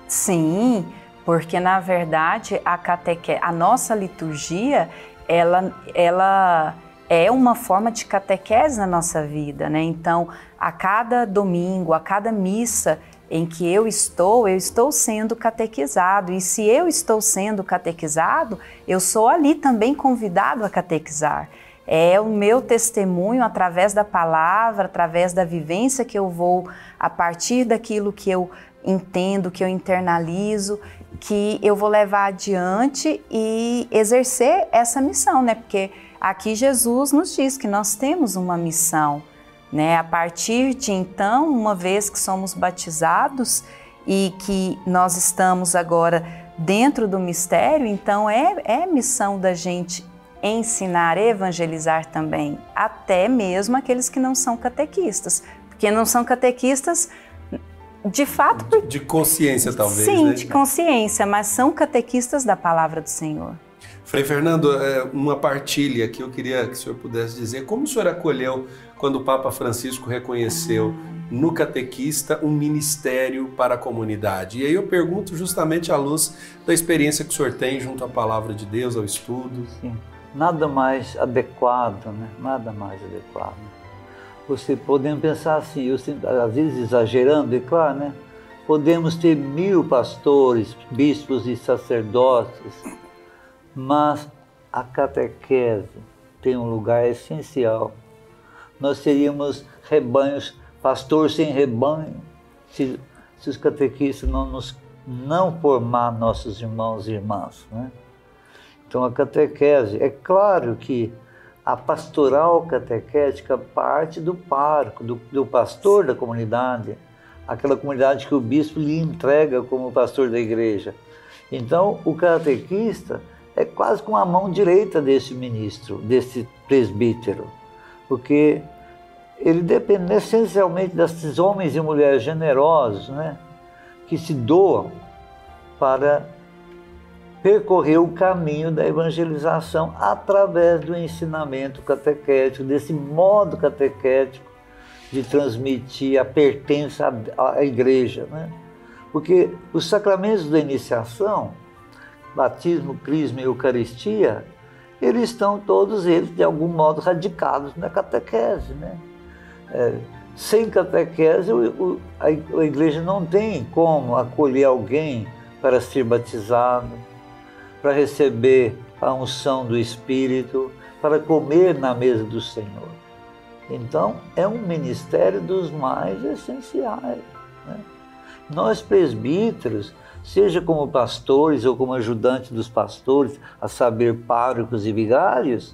Sim, porque na verdade a nossa liturgia, ela é uma forma de catequese na nossa vida, né? Então, a cada domingo, a cada missa em que eu estou sendo catequizado. E se eu estou sendo catequizado, eu sou ali também convidado a catequizar. É o meu testemunho através da palavra, através da vivência que eu vou, a partir daquilo que eu entendo, que eu internalizo, que eu vou levar adiante e exercer essa missão, né? Porque aqui Jesus nos diz que nós temos uma missão, né? A partir de então, uma vez que somos batizados e que nós estamos agora dentro do mistério, então é missão da gente ensinar, evangelizar também, até mesmo aqueles que não são catequistas, porque não são catequistas de fato... De consciência, talvez, sim, né? de consciência, mas são catequistas da palavra do Senhor. Frei Fernando, uma partilha que eu queria que o senhor pudesse dizer. Como o senhor acolheu quando o Papa Francisco reconheceu no catequista um ministério para a comunidade? E aí eu pergunto justamente à luz da experiência que o senhor tem junto à palavra de Deus, ao estudo. Sim. Nada mais adequado, né? Nada mais adequado. Você podemos pensar assim, eu às vezes exagerando, é claro, né? Podemos ter 1000 pastores, bispos e sacerdotes, mas a catequese tem um lugar essencial. Nós seríamos rebanhos, pastor sem rebanho, se os catequistas não formar nossos irmãos e irmãs, né? Então a catequese, é claro que a pastoral catequética parte do pároco, do pastor da comunidade, aquela comunidade que o bispo lhe entrega como pastor da igreja. Então o catequista é quase com a mão direita desse ministro, desse presbítero, porque ele depende essencialmente desses homens e mulheres generosos, né, que se doam para percorrer o caminho da evangelização através do ensinamento catequético, desse modo catequético de transmitir a pertença à igreja, né? Porque os sacramentos da iniciação, batismo, crisma e eucaristia, eles estão todos eles de algum modo radicados na catequese, né? Sem catequese, a igreja não tem como acolher alguém para ser batizado, para receber a unção do Espírito, para comer na mesa do Senhor. Então, é um ministério dos mais essenciais, né? Nós presbíteros, seja como pastores ou como ajudantes dos pastores, a saber, párocos e vigários,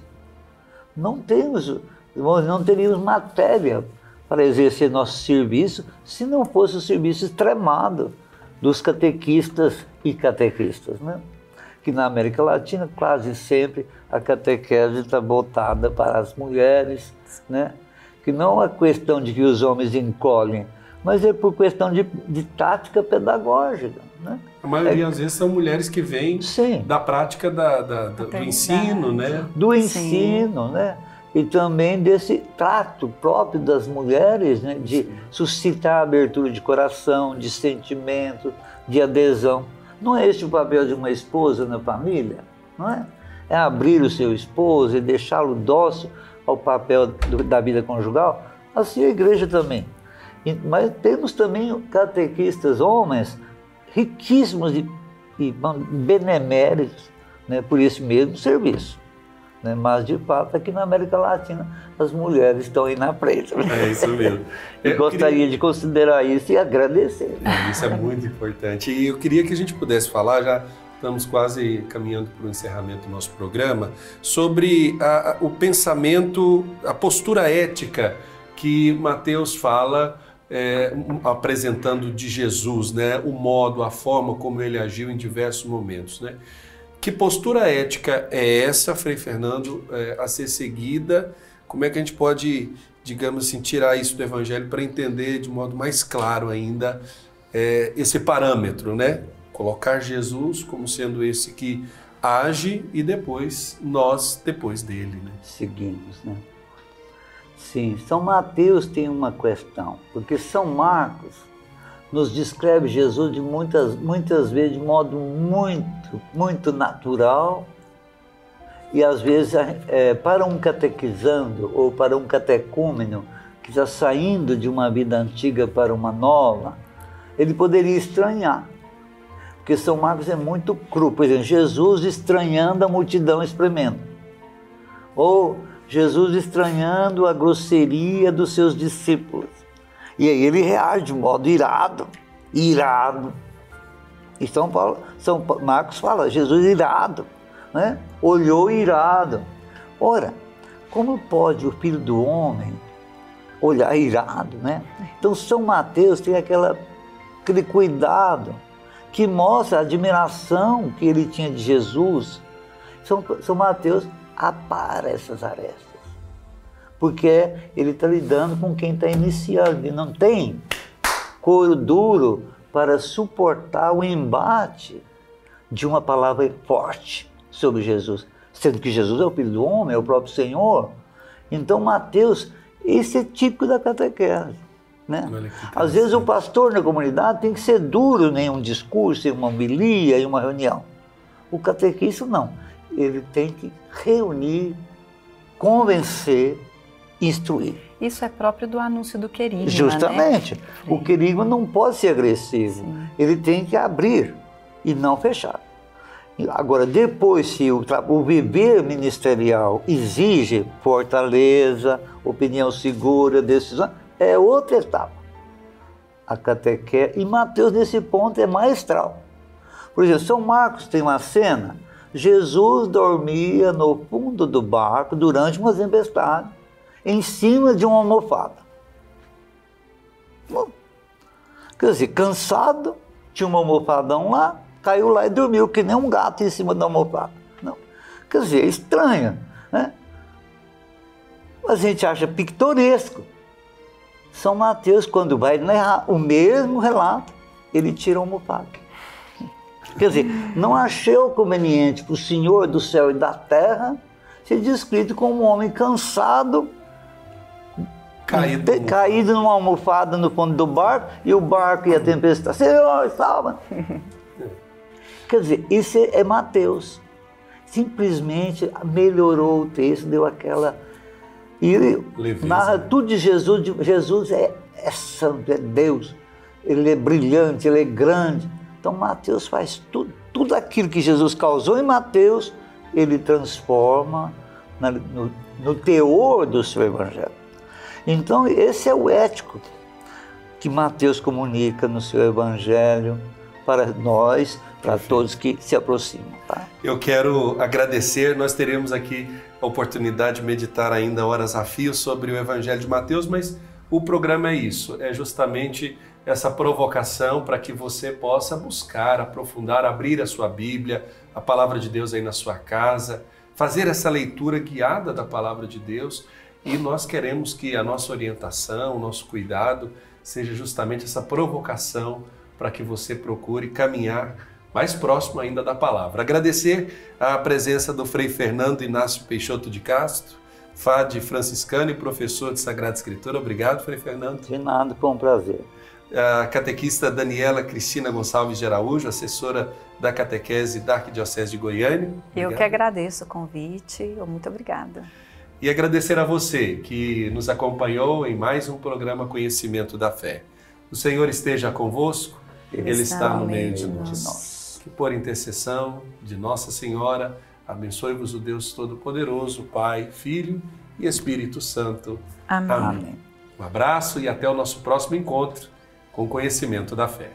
não teríamos matéria para exercer nosso serviço se não fosse o serviço extremado dos catequistas e catequistas, né? Que na América Latina quase sempre a catequese está voltada para as mulheres, né? Que não é questão de que os homens encolhem, mas é por questão de tática pedagógica, né? A maioria às vezes são mulheres que vêm da prática do ensino, né? Do ensino, né? E também desse trato próprio das mulheres, né? De suscitar abertura de coração, de sentimento, de adesão. Não é esse o papel de uma esposa na família, não é? É abrir o seu esposo e deixá-lo dócil ao papel da vida conjugal. Assim a igreja também. Mas temos também catequistas homens riquíssimos e beneméritos, né, por esse mesmo serviço. né? Mas, de fato, aqui na América Latina, as mulheres estão aí na frente. É isso mesmo. E gostaria de considerar isso e agradecer. Isso é muito importante. E eu queria que a gente pudesse falar, já estamos quase caminhando para o encerramento do nosso programa, sobre o pensamento, a postura ética que Mateus fala, apresentando de Jesus, né? O modo, a forma como ele agiu em diversos momentos, né? Que postura ética é essa, Frei Fernando, a ser seguida? Como é que a gente pode, digamos assim, tirar isso do Evangelho para entender de modo mais claro ainda esse parâmetro, né? Colocar Jesus como sendo esse que age e depois nós depois dele, né? Seguimos, né? Sim, São Mateus tem uma questão, porque São Marcos nos descreve Jesus de muitas vezes de modo muito natural, e às vezes para um catequizando ou para um catecúmeno que está saindo de uma vida antiga para uma nova, ele poderia estranhar, porque São Marcos é muito cru. Por exemplo, Jesus estranhando a multidão espremendo, ou Jesus estranhando a grosseria dos seus discípulos. E aí ele reage de modo irado. E São Marcos fala, Jesus irado, né? Olhou irado. Ora, como pode o Filho do Homem olhar irado, né? Então São Mateus tem aquele cuidado que mostra a admiração que ele tinha de Jesus. São Mateus apara essas arestas, porque ele está lidando com quem está iniciando e não tem couro duro para suportar o embate de uma palavra forte sobre Jesus, sendo que Jesus é o Filho do Homem, é o próprio Senhor. Então Mateus, esse é típico da catequese, né? Às vezes o pastor na comunidade tem que ser duro em um discurso, em uma homilia, em uma reunião. O catequista não, ele tem que reunir, convencer, instruir. Isso é próprio do anúncio do querigma, justamente, né? O querigma não pode ser agressivo. Sim. Ele tem que abrir e não fechar. Agora, depois, se o viver ministerial exige fortaleza, opinião segura, decisão, é outra etapa. A catequese, e Mateus nesse ponto é maestral. Por exemplo, São Marcos tem uma cena, Jesus dormia no fundo do barco durante uma tempestade, em cima de uma almofada. Quer dizer, cansado, tinha um almofadão lá, caiu lá e dormiu que nem um gato em cima da almofada. Não. Quer dizer, é estranho, né? Mas a gente acha pitoresco. São Mateus, quando vai narrar o mesmo relato, ele tira a almofada. Quer dizer, não achou conveniente para o Senhor do céu e da terra ser descrito como um homem cansado, caído numa almofada no fundo do barco, e o barco e a tempestade, Senhor, salva! Quer dizer, isso é Mateus. Simplesmente melhorou o texto, deu aquela... E ele narra tudo de Jesus. Jesus é santo, é Deus. Ele é brilhante, ele é grande. Então Mateus faz tudo aquilo que Jesus causou em Mateus, ele transforma no teor do seu evangelho. Então esse é o ético que Mateus comunica no seu evangelho para nós, para todos que se aproximam. Tá? Eu quero agradecer, nós teremos aqui a oportunidade de meditar ainda horas a fio sobre o Evangelho de Mateus, mas o programa é isso, é justamente essa provocação para que você possa buscar, aprofundar, abrir a sua Bíblia, a Palavra de Deus aí na sua casa, fazer essa leitura guiada da Palavra de Deus, e nós queremos que a nossa orientação, o nosso cuidado, seja justamente essa provocação para que você procure caminhar mais próximo ainda da palavra. Agradecer a presença do Frei Fernando Inácio Peixoto de Castro, frade franciscano e professor de Sagrada Escritura. Obrigado, Frei Fernando. De nada, foi um prazer. A catequista Daniela Cristina Gonçalves de Araújo, assessora da catequese da Arquidiocese de Goiânia. Obrigado. Eu que agradeço o convite, muito obrigada. E agradecer a você que nos acompanhou em mais um programa Conhecimento da Fé. O Senhor esteja convosco, Ele está no meio de nós. Que por intercessão de Nossa Senhora, Abençoe-vos o Deus Todo-Poderoso, Pai, Filho e Espírito Santo. Amém. Um abraço e até o nosso próximo encontro com o conhecimento da fé.